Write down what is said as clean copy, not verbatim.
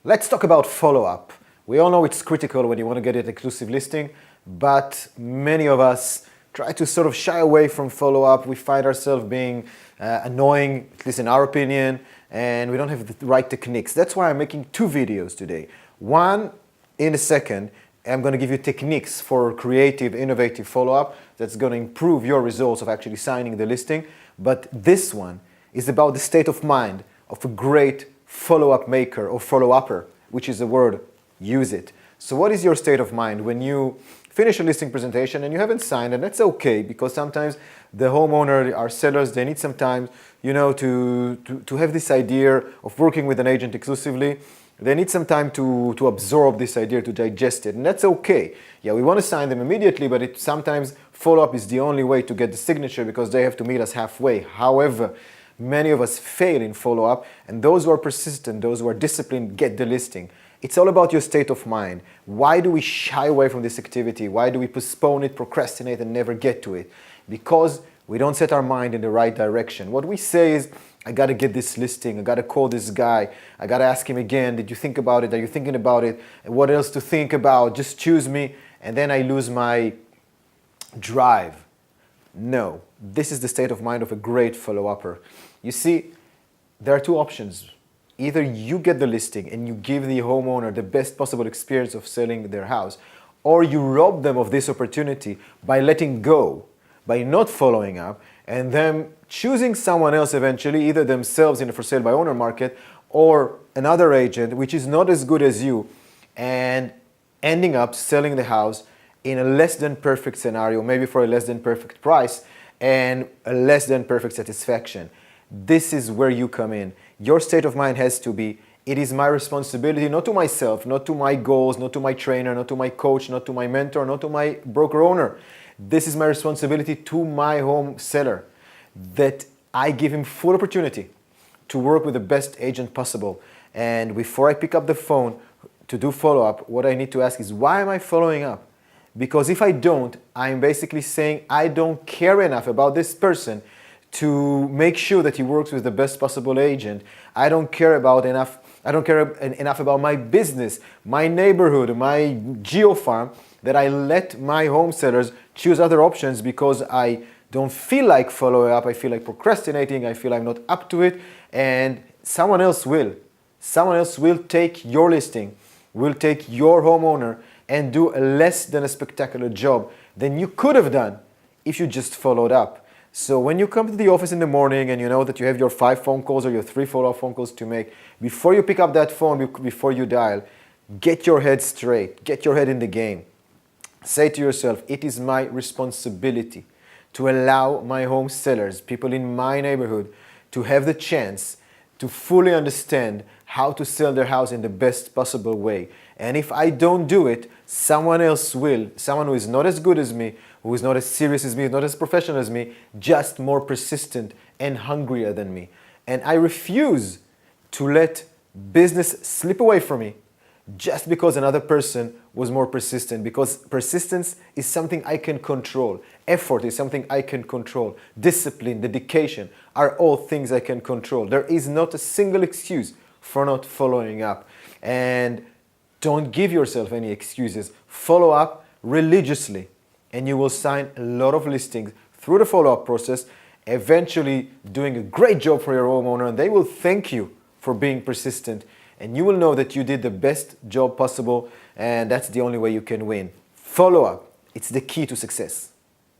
Let's talk about follow-up. We all know it's critical when you want to get an exclusive listing, but many of us try to sort of shy away from follow-up. We find ourselves being annoying, at least in our opinion, and we don't have the right techniques. That's why I'm making two videos today. One, in a second, I'm going to give you techniques for creative, innovative follow-up that's going to improve your results of actually signing the listing. But this one is about the state of mind of a great follow-up maker or follow-upper, which is the word, use it. So what is your state of mind when you finish a listing presentation and you haven't signed? And that's okay, because sometimes the homeowner, our sellers, they need some time, to have this idea of working with an agent exclusively. They need some time to absorb this idea, to digest it, and that's okay. Yeah, we want to sign them immediately, but sometimes follow-up is the only way to get the signature because they have to meet us halfway. However, many of us fail in follow-up, and those who are persistent, those who are disciplined, get the listing. It's all about your state of mind. Why do we shy away from this activity? Why do we postpone it, procrastinate, and never get to it? Because we don't set our mind in the right direction. What we say is, I got to get this listing, I got to call this guy, I got to ask him again, did you think about it? Are you thinking about it? And what else to think about? Just choose me. And then I lose my drive. No, this is the state of mind of a great follow-upper. You see, there are two options. Either you get the listing and you give the homeowner the best possible experience of selling their house, or you rob them of this opportunity by letting go, by not following up, and them choosing someone else eventually, either themselves in the for sale by owner market or another agent which is not as good as you, and ending up selling the house in a less than perfect scenario, maybe for a less than perfect price and a less than perfect satisfaction. This is where you come in. Your state of mind has to be, it is my responsibility, not to myself, not to my goals, not to my trainer, not to my coach, not to my mentor, not to my broker owner. This is my responsibility to my home seller, that I give him full opportunity to work with the best agent possible. And before I pick up the phone to do follow-up, what I need to ask is, why am I following up? Because if I don't, I'm basically saying I don't care enough about this person to make sure that he works with the best possible agent. I don't care enough about my business, my neighborhood, my geofarm, that I let my home sellers choose other options because I don't feel like following up, I feel like procrastinating, I feel I'm not up to it, and someone else will. Someone else will take your listing, will take your homeowner and do a less than a spectacular job than you could have done if you just followed up. So when you come to the office in the morning and you know that you have your 5 phone calls or your 3 follow-up phone calls to make, before you pick up that phone, before you dial, get your head straight, get your head in the game. Say to yourself, it is my responsibility to allow my home sellers, people in my neighborhood, to have the chance to fully understand how to sell their house in the best possible way. And if I don't do it, someone else will. Someone who is not as good as me, who is not as serious as me, not as professional as me, just more persistent and hungrier than me. And I refuse to let business slip away from me just because another person was more persistent, because persistence is something I can control. Effort is something I can control. Discipline, dedication are all things I can control. There is not a single excuse for not following up. And don't give yourself any excuses. Follow up religiously, and you will sign a lot of listings through the follow-up process, eventually doing a great job for your homeowner, and they will thank you for being persistent. And you will know that you did the best job possible, and that's the only way you can win. Follow up. It's the key to success.